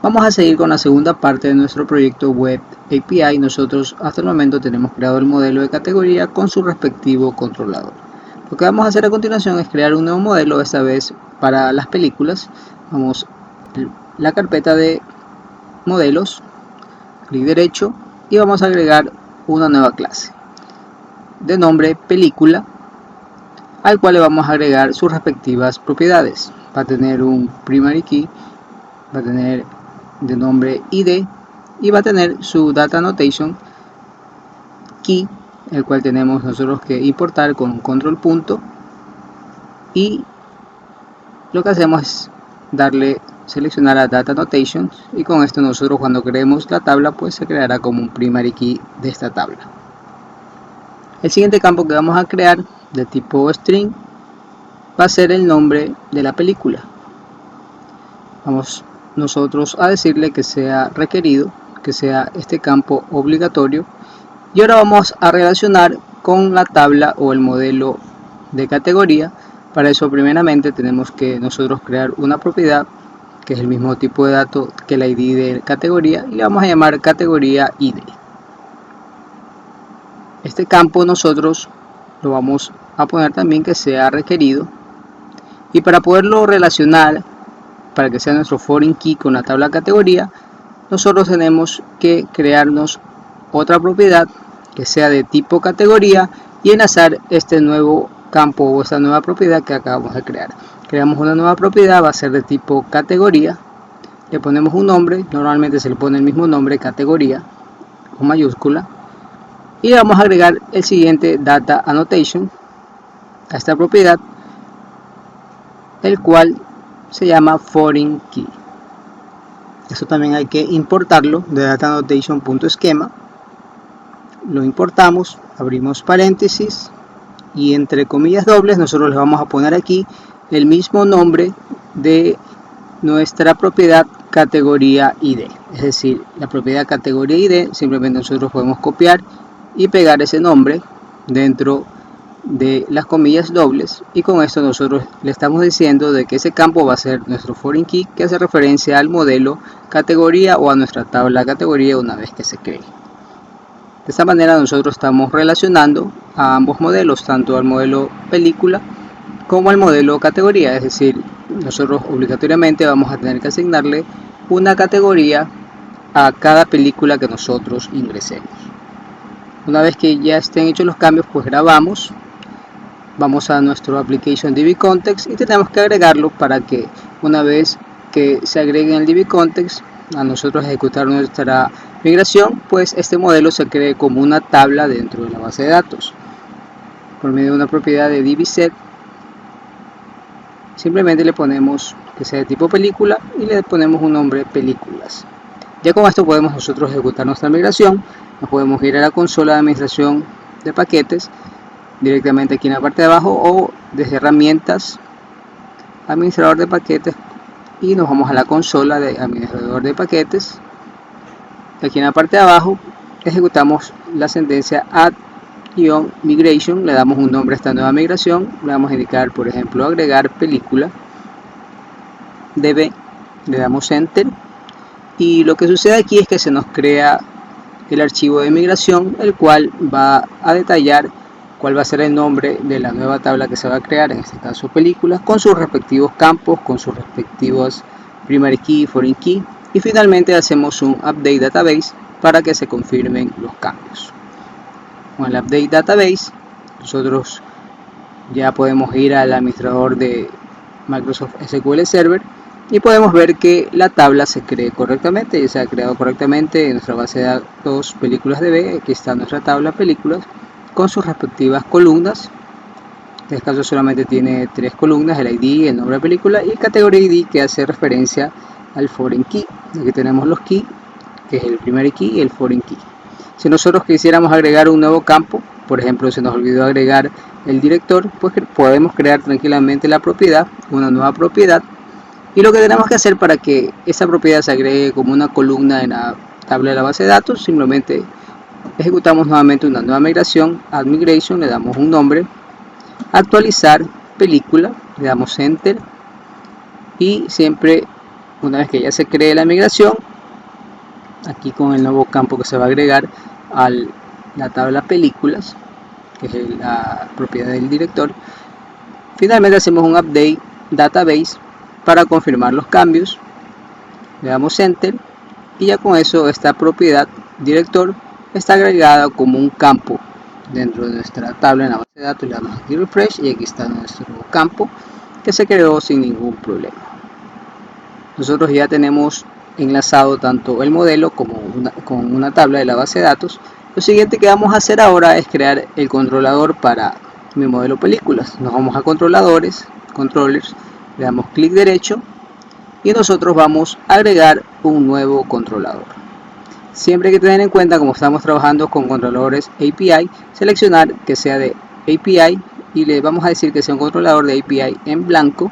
Vamos a seguir con la segunda parte de nuestro proyecto Web API. Nosotros hasta el momento tenemos creado el modelo de categoría con su respectivo controlador. Lo que vamos a hacer a continuación es crear un nuevo modelo, esta vez para las películas. Vamos a la carpeta de modelos, clic derecho y vamos a agregar una nueva clase de nombre película, al cual le vamos a agregar sus respectivas propiedades. Va a tener un primary key, va a tener de nombre ID y va a tener su data annotation key, el cual tenemos nosotros que importar con un control punto, y lo que hacemos es darle seleccionar a data annotation, y con esto nosotros cuando creemos la tabla pues se creará como un primary key de esta tabla. El siguiente campo que vamos a crear de tipo string va a ser el nombre de la película. Vamos nosotros a decirle que sea requerido, que sea este campo obligatorio, y ahora vamos a relacionar con la tabla o el modelo de categoría. Para eso primeramente tenemos que nosotros crear una propiedad que es el mismo tipo de dato que la ID de categoría y le vamos a llamar categoría ID. Este campo nosotros lo vamos a poner también que sea requerido, y para poderlo relacionar, para que sea nuestro foreign key con la tabla categoría, nosotros tenemos que crearnos otra propiedad que sea de tipo categoría y enlazar este nuevo campo o esta nueva propiedad que acabamos de crear. Creamos una nueva propiedad, va a ser de tipo categoría, le ponemos un nombre, normalmente se le pone el mismo nombre, categoría, con mayúscula, y le vamos a agregar el siguiente data annotation a esta propiedad, el cual se llama foreign key. Eso también hay que importarlo de data annotation.schema. Lo importamos, abrimos paréntesis y entre comillas dobles nosotros le vamos a poner aquí el mismo nombre de nuestra propiedad categoría ID. Es decir, la propiedad categoría ID simplemente nosotros podemos copiar y pegar ese nombre dentro de las comillas dobles, y con esto nosotros le estamos diciendo de que ese campo va a ser nuestro foreign key, que hace referencia al modelo categoría o a nuestra tabla categoría una vez que se cree. De esta manera nosotros estamos relacionando a ambos modelos, tanto al modelo película como al modelo categoría, es decir, nosotros obligatoriamente vamos a tener que asignarle una categoría a cada película que nosotros ingresemos. Una vez que ya estén hechos los cambios, pues grabamos, vamos a nuestro application DB context y tenemos que agregarlo para que una vez que se agregue en el DB context a nosotros ejecutar nuestra migración, pues este modelo se cree como una tabla dentro de la base de datos por medio de una propiedad de dbset. Simplemente le ponemos que sea de tipo película y le ponemos un nombre películas. Ya con esto podemos nosotros ejecutar nuestra migración. Nos podemos ir a la consola de administración de paquetes directamente aquí en la parte de abajo, o desde herramientas administrador de paquetes y nos vamos a la consola de administrador de paquetes. Aquí en la parte de abajo ejecutamos la sentencia add-migration, le damos un nombre a esta nueva migración, le vamos a indicar por ejemplo agregar película db, le damos enter, y lo que sucede aquí es que se nos crea el archivo de migración, el cual va a detallar cuál va a ser el nombre de la nueva tabla que se va a crear, en este caso películas, con sus respectivos campos, con sus respectivos primary key, foreign key, y finalmente hacemos un update database para que se confirmen los cambios. Con el update database nosotros ya podemos ir al administrador de Microsoft SQL Server y podemos ver que la tabla se cree correctamente y se ha creado correctamente en nuestra base de datos películas DB. Aquí está nuestra tabla películas con sus respectivas columnas. En este caso solamente tiene 3 columnas, el ID, el nombre de película y categoría ID, que hace referencia al foreign key. Aquí tenemos los key, que es el primer key y el foreign key. Si nosotros quisiéramos agregar un nuevo campo, por ejemplo se nos olvidó agregar el director, pues podemos crear tranquilamente la propiedad, una nueva propiedad, y lo que tenemos que hacer para que esa propiedad se agregue como una columna en la tabla de la base de datos, simplemente ejecutamos nuevamente una nueva migración, add migration, le damos un nombre, actualizar película, le damos enter, y siempre Una vez que ya se cree la migración, aquí con el nuevo campo que se va a agregar a la tabla películas, que es la propiedad del director, finalmente hacemos un update database para confirmar los cambios, le damos enter y ya con eso esta propiedad director está agregada como un campo dentro de nuestra tabla en la base de datos. Le damos aquí refresh y aquí está nuestro campo que se creó sin ningún problema. Nosotros ya tenemos enlazado tanto el modelo como con una tabla de la base de datos. Lo siguiente que vamos a hacer ahora es crear el controlador para mi modelo películas. Nos vamos a controladores, controllers, le damos clic derecho y nosotros vamos a agregar un nuevo controlador. Siempre hay que tener en cuenta, como estamos trabajando con controladores API, seleccionar que sea de API y le vamos a decir que sea un controlador de API en blanco.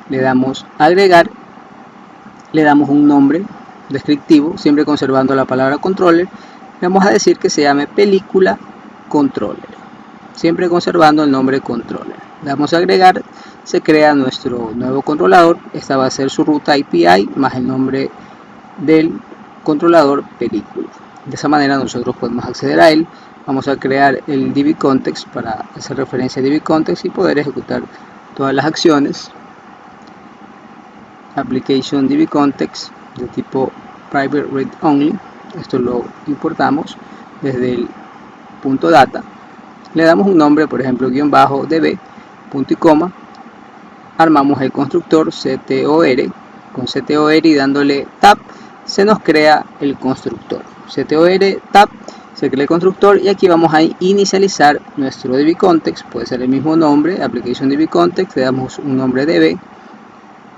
Le damos agregar, le damos un nombre descriptivo, siempre conservando la palabra controller. Le vamos a decir que se llame película controller, siempre conservando el nombre controller. Le damos a agregar, se crea nuestro nuevo controlador. Esta va a ser su ruta API más el nombre del controlador película. De esa manera nosotros podemos acceder a él. Vamos a crear el DB context para hacer referencia a DB context y poder ejecutar todas las acciones. Application DB context de tipo private read only. Esto lo importamos desde el punto data. Le damos un nombre, por ejemplo, guión bajo db, punto y coma. Armamos el constructor CTOR con CTOR y dándole tab se nos crea el constructor. CTOR tab se crea el constructor y aquí vamos a inicializar nuestro DB context. Puede ser el mismo nombre, application DB context. Le damos un nombre db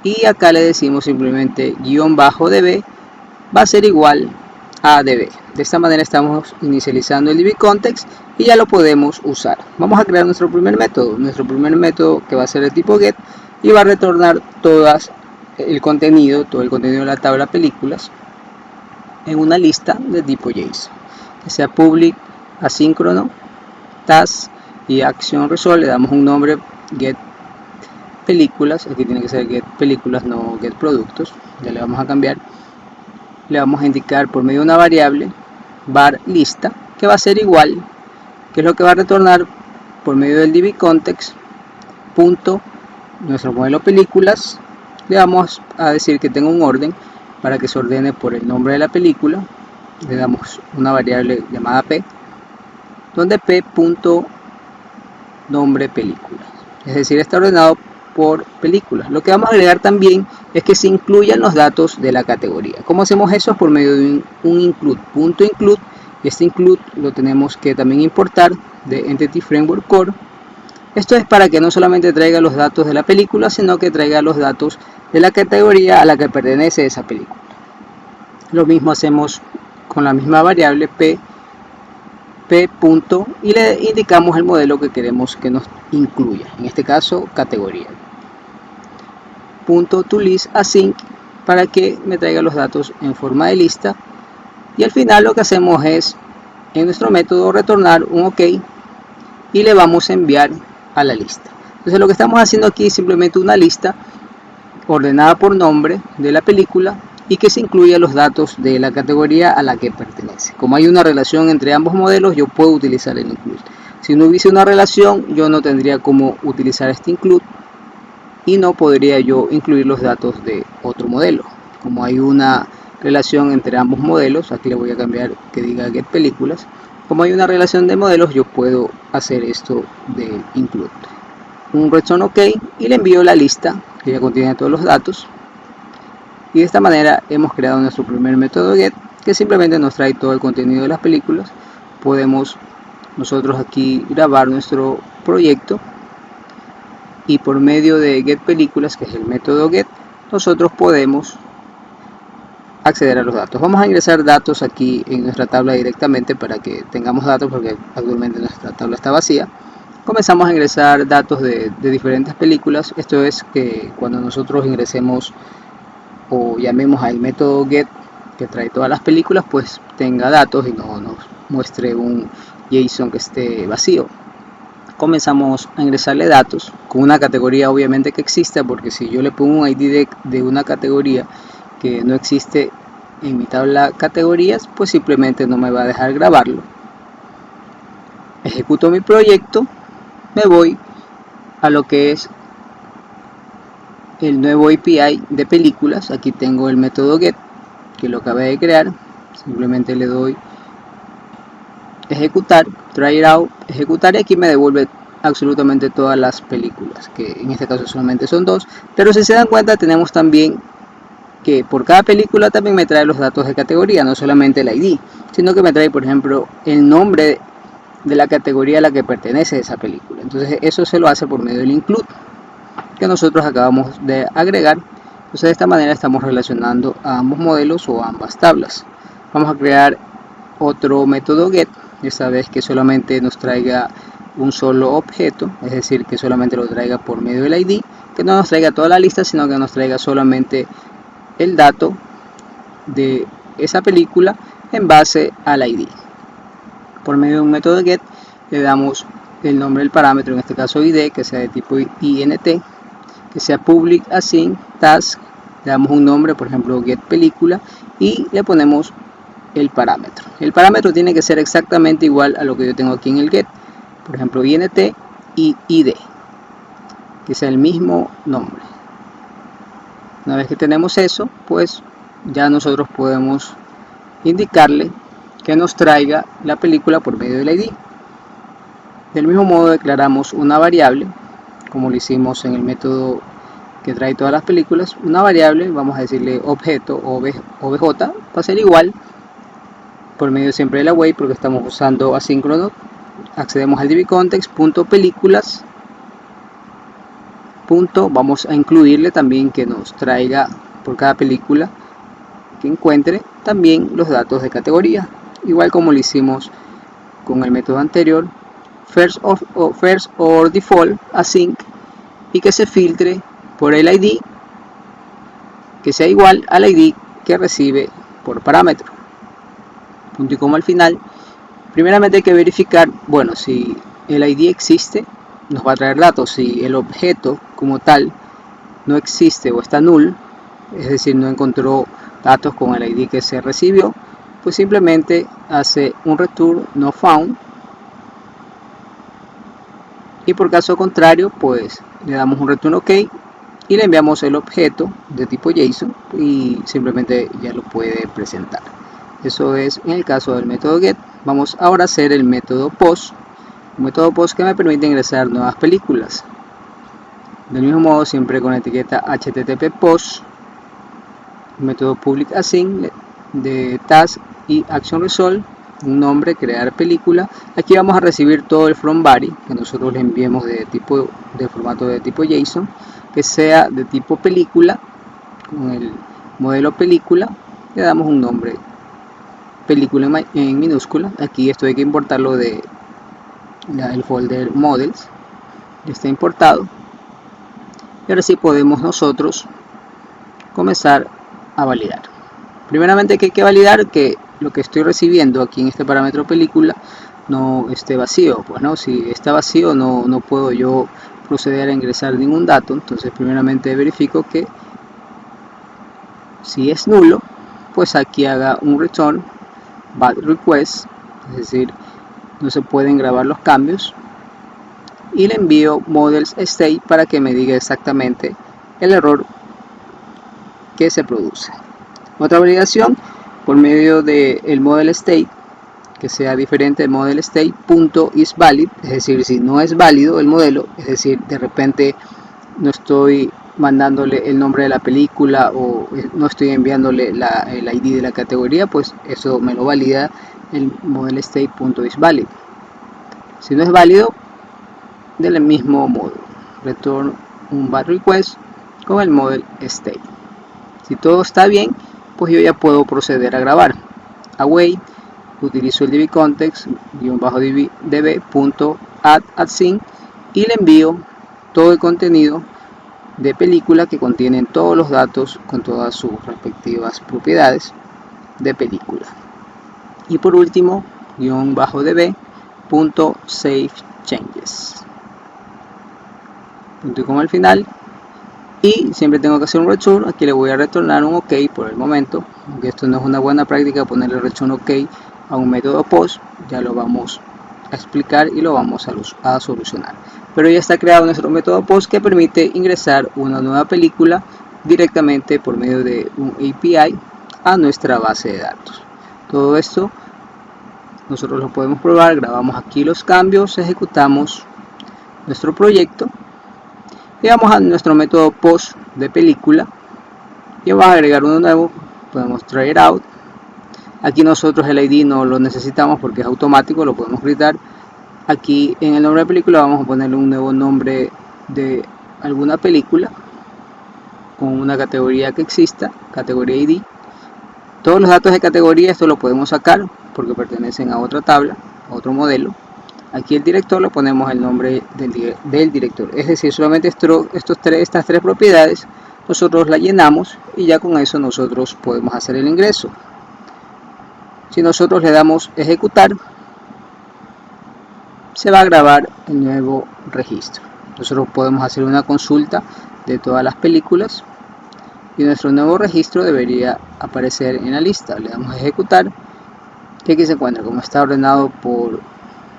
y acá le decimos simplemente guión bajo db va a ser igual a db. De esta manera estamos inicializando el DB context y ya lo podemos usar. Vamos a crear nuestro primer método que va a ser de tipo get y va a retornar todo el contenido de la tabla películas en una lista de tipo JSON, que sea public, asíncrono, task y action result. Le damos un nombre get películas, aquí tiene que ser get películas, no get productos. Ya le vamos a cambiar, le vamos a indicar por medio de una variable var lista, que va a ser igual, que es lo que va a retornar por medio del DB context punto nuestro modelo películas. Le vamos a decir que tenga un orden para que se ordene por el nombre de la película. Le damos una variable llamada p, donde p punto nombre película, es decir, está ordenado por películas. Lo que vamos a agregar también es que se incluyan los datos de la categoría. ¿Cómo hacemos eso? Por medio de un include, punto include, y este include lo tenemos que también importar de Entity Framework Core. Esto es para que no solamente traiga los datos de la película, sino que traiga los datos de la categoría a la que pertenece esa película. Lo mismo hacemos con la misma variable p punto y le indicamos el modelo que queremos que nos incluya, en este caso categoría. Punto to list async para que me traiga los datos en forma de lista, y al final lo que hacemos es en nuestro método retornar un OK y le vamos a enviar a la lista. Entonces lo que estamos haciendo aquí es simplemente una lista ordenada por nombre de la película y que se incluya los datos de la categoría a la que pertenece. Como hay una relación entre ambos modelos, yo puedo utilizar el include. Si no hubiese una relación, yo no tendría cómo utilizar este include y no podría yo incluir los datos de otro modelo. Como hay una relación entre ambos modelos, aquí le voy a cambiar que diga get películas. Como hay una relación de modelos, yo puedo hacer esto de include. Un return OK y le envío la lista que ya contiene todos los datos. Y de esta manera hemos creado nuestro primer método get, que simplemente nos trae todo el contenido de las películas. Podemos nosotros aquí grabar nuestro proyecto y por medio de get películas, que es el método get, nosotros podemos acceder a los datos. Vamos a ingresar datos aquí en nuestra tabla directamente para que tengamos datos, porque actualmente nuestra tabla está vacía. Comenzamos a ingresar datos de diferentes películas. Esto es que cuando nosotros ingresemos o llamemos al método get que trae todas las películas, pues tenga datos y no nos muestre un JSON que esté vacío. comenzamos a ingresarle datos con una categoría obviamente que exista, porque si yo le pongo un ID de una categoría que no existe en mi tabla categorías, pues simplemente no me va a dejar grabarlo. Ejecuto mi proyecto, me voy a lo que es el nuevo API de películas. Aquí tengo el método get, que lo acabé de crear. Simplemente le doy ejecutar, try it out, ejecutar, y aquí me devuelve absolutamente todas las películas, que en este caso solamente son 2, pero si se dan cuenta tenemos también que por cada película también me trae los datos de categoría, no solamente el ID, sino que me trae por ejemplo el nombre de la categoría a la que pertenece esa película. Entonces eso se lo hace por medio del include que nosotros acabamos de agregar. Entonces de esta manera estamos relacionando a ambos modelos o a ambas tablas. Vamos a crear otro método get, esta vez que solamente nos traiga un solo objeto, es decir, que solamente lo traiga por medio del ID, que no nos traiga toda la lista, sino que nos traiga solamente el dato de esa película en base al ID. Por medio de un método get le damos el nombre del parámetro, en este caso ID, que sea de tipo int, que sea public async task, le damos un nombre, por ejemplo get película, y le ponemos el parámetro. El parámetro tiene que ser exactamente igual a lo que yo tengo aquí en el get, por ejemplo int y id, que sea el mismo nombre. Una vez que tenemos eso, pues ya nosotros podemos indicarle que nos traiga la película por medio del ID. Del mismo modo declaramos una variable, como lo hicimos en el método que trae todas las películas, una variable, vamos a decirle objeto obj, va a ser igual por medio siempre de la await, porque estamos usando asíncrono. Accedemos al dbcontext.películas, vamos a incluirle también que nos traiga por cada película que encuentre también los datos de categoría, igual como lo hicimos con el método anterior, first or default async, y que se filtre por el ID que sea igual al ID que recibe por parámetro. Punto y coma al final. Primeramente hay que verificar, bueno, si el ID existe, nos va a traer datos. Si el objeto como tal no existe o está null, es decir, no encontró datos con el ID que se recibió, pues simplemente hace un return no found, y por caso contrario, pues le damos un return ok y le enviamos el objeto de tipo JSON y simplemente ya lo puede presentar. Eso es en el caso del método get. Vamos ahora a hacer el método post, un método post que me permite ingresar nuevas películas. Del mismo modo, siempre con la etiqueta http post, método public async de task y action result, un nombre, crear película. Aquí vamos a recibir todo el from body que nosotros le enviemos de formato de tipo JSON, que sea de tipo película, con el modelo película le damos un nombre película en minúscula. Aquí esto hay que importarlo de el folder models, ya está importado, y ahora sí podemos nosotros comenzar a validar. Primeramente que hay que validar que lo que estoy recibiendo aquí en este parámetro película no esté vacío, pues no, si está vacío no puedo yo proceder a ingresar ningún dato. Entonces primeramente verifico que si es nulo, pues aquí haga un return bad request, es decir, no se pueden grabar los cambios, y le envío models state para que me diga exactamente el error que se produce. Otra validación por medio del model state, que sea diferente del model state.isValid, es decir, si no es válido el modelo, es decir, de repente no estoy mandándole el nombre de la película o no estoy enviándole el ID de la categoría, pues eso me lo valida el model state.isValid. Si no es válido, del mismo modo, return un bad request con el model state. Si todo está bien, pues yo ya puedo proceder a grabar. Await, utilizo el dbcontext-db.add y le envío todo el contenido de película que contienen todos los datos con todas sus respectivas propiedades de película. Y por último, -db.save changes, punto y coma al final, y siempre tengo que hacer un return. Aquí le voy a retornar un OK por el momento, aunque esto no es una buena práctica ponerle return OK a un método post, ya lo vamos a explicar y lo vamos a solucionar. Pero ya está creado nuestro método post que permite ingresar una nueva película directamente por medio de un API a nuestra base de datos. Todo esto nosotros lo podemos probar. Grabamos aquí los cambios, ejecutamos nuestro proyecto y vamos a nuestro método post de película y vamos a agregar uno nuevo. Podemos try it out. Aquí nosotros el ID no lo necesitamos porque es automático, lo podemos gritar. Aquí en el nombre de película vamos a ponerle un nuevo nombre de alguna película con una categoría que exista, categoría ID. Todos los datos de categoría esto lo podemos sacar porque pertenecen a otra tabla, a otro modelo. Aquí el director le ponemos el nombre del director, es decir, solamente estas tres propiedades nosotros las llenamos y ya con eso nosotros podemos hacer el ingreso. Si nosotros le damos ejecutar, se va a grabar el nuevo registro. Nosotros podemos hacer una consulta de todas las películas y nuestro nuevo registro debería aparecer en la lista. Le damos a ejecutar y aquí se encuentra, como está ordenado por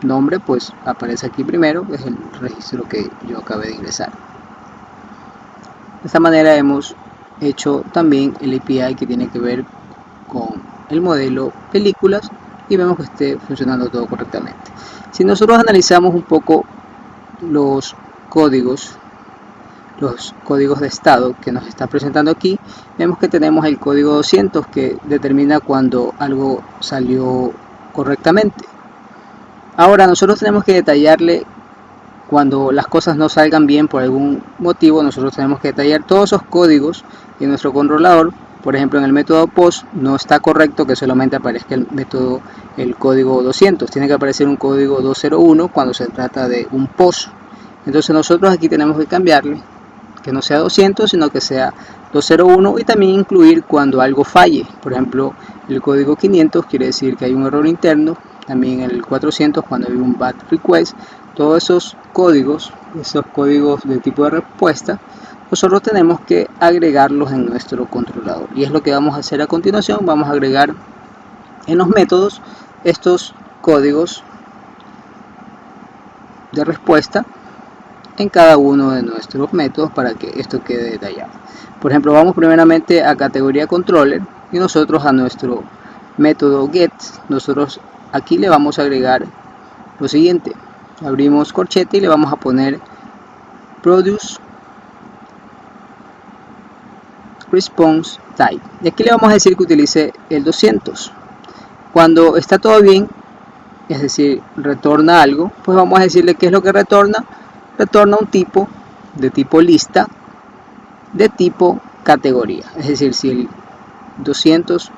nombre, pues aparece aquí primero, que es el registro que yo acabé de ingresar. De esta manera hemos hecho también el API que tiene que ver con el modelo películas y vemos que esté funcionando todo correctamente. Si nosotros analizamos un poco los códigos de estado que nos está presentando aquí, vemos que tenemos el código 200 que determina cuando algo salió correctamente. Ahora nosotros tenemos que detallarle cuando las cosas no salgan bien por algún motivo. Nosotros tenemos que detallar todos esos códigos en nuestro controlador. Por ejemplo, en el método post no está correcto que solamente aparezca el código 200, tiene que aparecer un código 201 cuando se trata de un post. Entonces nosotros aquí tenemos que cambiarle, que no sea 200 sino que sea 201, y también incluir cuando algo falle. Por ejemplo, el código 500 quiere decir que hay un error interno, también el 400 cuando hay un bad request. Todos esos códigos de tipo de respuesta, nosotros tenemos que agregarlos en nuestro controlador, y es lo que vamos a hacer a continuación. Vamos a agregar en los métodos estos códigos de respuesta en cada uno de nuestros métodos para que esto quede detallado. Por ejemplo, vamos primeramente a categoría controller y nosotros a nuestro método get, nosotros aquí le vamos a agregar lo siguiente. Abrimos corchete y le vamos a poner produce response type, y aquí le vamos a decir que utilice el 200. Cuando está todo bien, es decir, retorna algo, pues vamos a decirle qué es lo que retorna. Retorna un tipo de tipo lista de tipo categoría, es decir, si el 200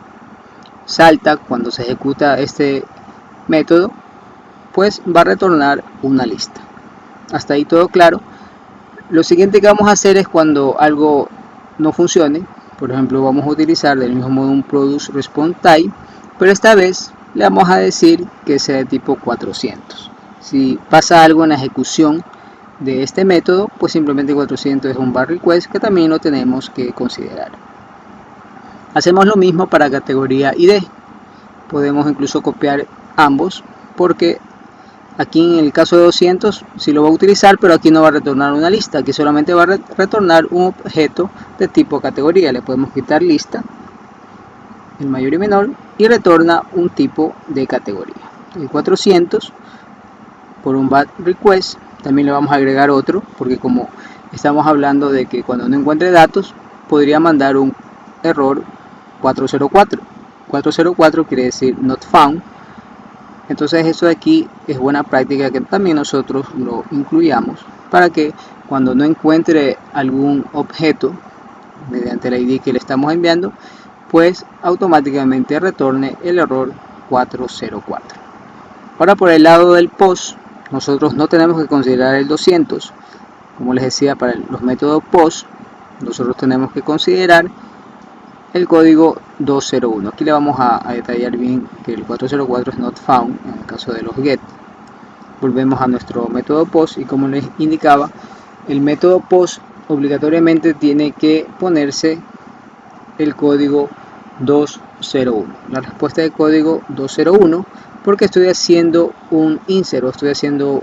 salta cuando se ejecuta este método, pues va a retornar una lista. Hasta ahí todo claro. Lo siguiente que vamos a hacer es cuando algo no funcione, por ejemplo vamos a utilizar del mismo modo un produce response type, pero esta vez le vamos a decir que sea de tipo 400. Si pasa algo en la ejecución de este método, pues simplemente 400 es un bad request que también lo tenemos que considerar. Hacemos lo mismo para categoría ID. Podemos incluso copiar ambos, porque aquí en el caso de 200 sí lo va a utilizar, pero aquí no va a retornar una lista, aquí solamente va a retornar un objeto de tipo categoría. Le podemos quitar lista, el mayor y menor, y retorna un tipo de categoría. El 400 por un bad request, también le vamos a agregar otro, porque como estamos hablando de que cuando no encuentre datos podría mandar un error 404. 404 quiere decir not found. Entonces esto de aquí es buena práctica que también nosotros lo incluyamos para que cuando no encuentre algún objeto mediante la ID que le estamos enviando, pues automáticamente retorne el error 404. Ahora por el lado del post, nosotros no tenemos que considerar el 200. Como les decía, para los métodos post nosotros tenemos que considerar el código 201. Aquí le vamos a detallar bien que el 404 es not found en el caso de los get. volvemos a nuestro método POST y como les indicaba, el método POST obligatoriamente tiene que ponerse el código 201, la respuesta de código 201, porque estoy haciendo un insert, estoy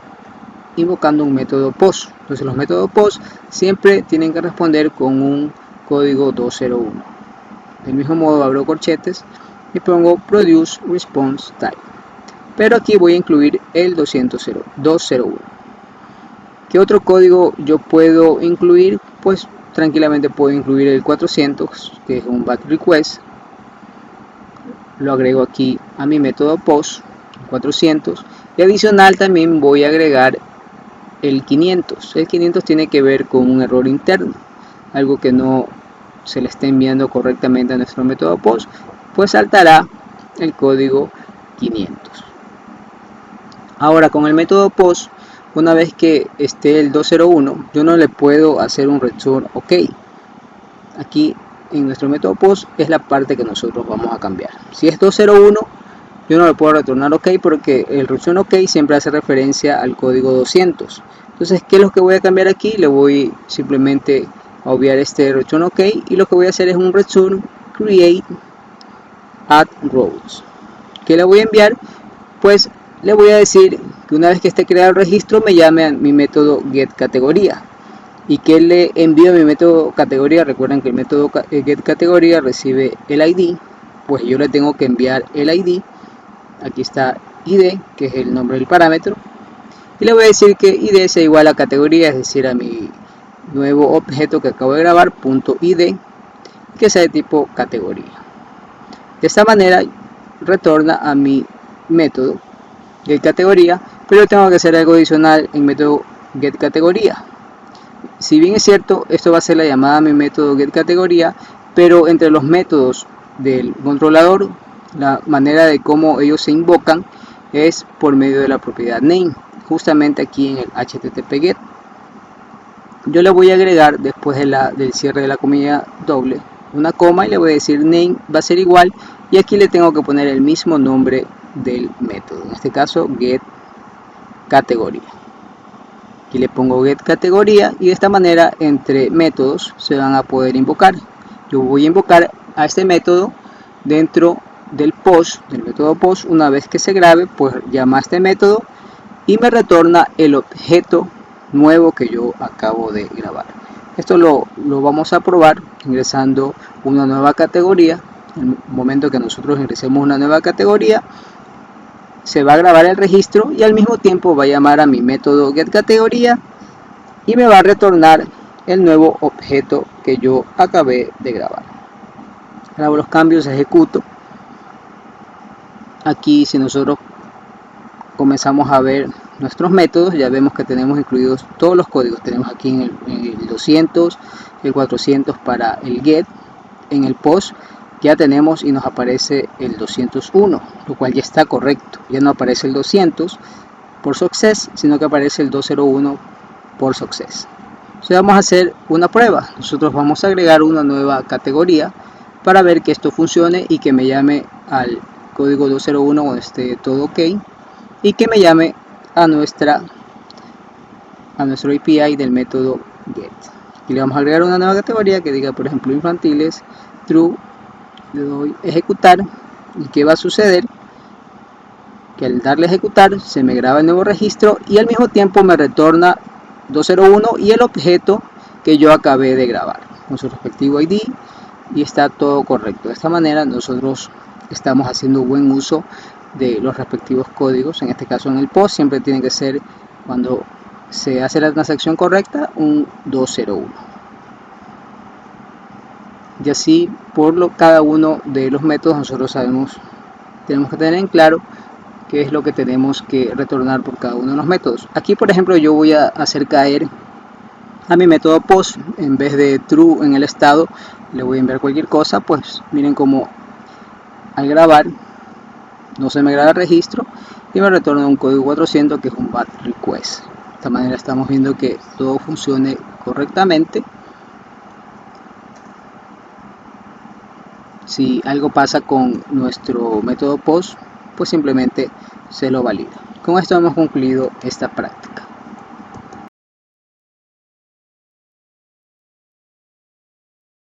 invocando un método POST. Entonces los métodos POST siempre tienen que responder con un código 201. Del mismo modo abro corchetes y pongo produce response type, pero aquí voy a incluir el 201. ¿Qué otro código yo puedo incluir? Pues tranquilamente puedo incluir el 400, que es un back request. Lo agrego aquí a mi método POST 400 y adicional también voy a agregar el 500. El 500 tiene que ver con un error interno, algo que no se le está enviando correctamente a nuestro método POST, pues saltará el código 500. Ahora con el método POST, una vez que esté el 201, yo no le puedo hacer un return OK. Aquí en nuestro método POST es la parte que nosotros vamos a cambiar. Si es 201, yo no le puedo retornar OK porque el return OK siempre hace referencia al código 200. Entonces, ¿qué es lo que voy a cambiar aquí? Le voy simplemente a obviar este return OK y lo que voy a hacer es un return create add rows. ¿Qué le voy a enviar? Pues le voy a decir que una vez que esté creado el registro me llame a mi método getCategoría. ¿Y que le envío a mi método categoría? Recuerden que el método getCategoría recibe el ID, pues yo le tengo que enviar el ID. Aquí está ID, que es el nombre del parámetro, y le voy a decir que ID sea igual a categoría, es decir, a mi nuevo objeto que acabo de grabar, .id, que sea de tipo categoría. De esta manera retorna a mi método getCategoría, pero tengo que hacer algo adicional en método getCategoría. Si bien es cierto, esto va a ser la llamada a mi método getCategoría, pero entre los métodos del controlador, la manera de cómo ellos se invocan es por medio de la propiedad name, justamente aquí en el http get. Yo le voy a agregar después del cierre de la comilla doble una coma y le voy a decir name va a ser igual, y aquí le tengo que poner el mismo nombre del método, en este caso getCategoría. Aquí le pongo getCategoría y de esta manera entre métodos se van a poder invocar. Yo voy a invocar a este método dentro del POST, del método POST. Una vez que se grabe, pues llama a este método y me retorna el objeto nuevo que yo acabo de grabar. Esto lo vamos a probar ingresando una nueva categoría. En el momento que nosotros ingresemos una nueva categoría, se va a grabar el registro y al mismo tiempo va a llamar a mi método getCategoría y me va a retornar el nuevo objeto que yo acabé de grabar. Grabo los cambios, ejecuto. Aquí si nosotros comenzamos a ver nuestros métodos, ya vemos que tenemos incluidos todos los códigos. Tenemos aquí en el 200, el 400 para el get, en el post ya tenemos y nos aparece el 201, lo cual ya está correcto. Ya no aparece el 200 por success, sino que aparece el 201 por success. Entonces vamos a hacer una prueba. Nosotros vamos a agregar una nueva categoría para ver que esto funcione y que me llame al código 201 cuando esté todo ok, y que me llame a nuestro API del método get. Y le vamos a agregar una nueva categoría que diga, por ejemplo, infantiles, true. Le doy ejecutar y ¿qué va a suceder? Que al darle a ejecutar se me graba el nuevo registro y al mismo tiempo me retorna 201 y el objeto que yo acabé de grabar con su respectivo ID, y está todo correcto. De esta manera nosotros estamos haciendo buen uso de los respectivos códigos. En este caso en el post siempre tiene que ser, cuando se hace la transacción correcta, un 201. Y así por cada uno de los métodos nosotros tenemos que tener en claro qué es lo que tenemos que retornar por cada uno de los métodos. Aquí por ejemplo yo voy a hacer caer a mi método post, en vez de true en el estado le voy a enviar cualquier cosa. Pues miren como al grabar no se me graba el registro y me retorna un código 400 que es un bad request. De esta manera estamos viendo que todo funcione correctamente. Si algo pasa con nuestro método post, pues simplemente se lo valida. Con esto hemos concluido esta práctica.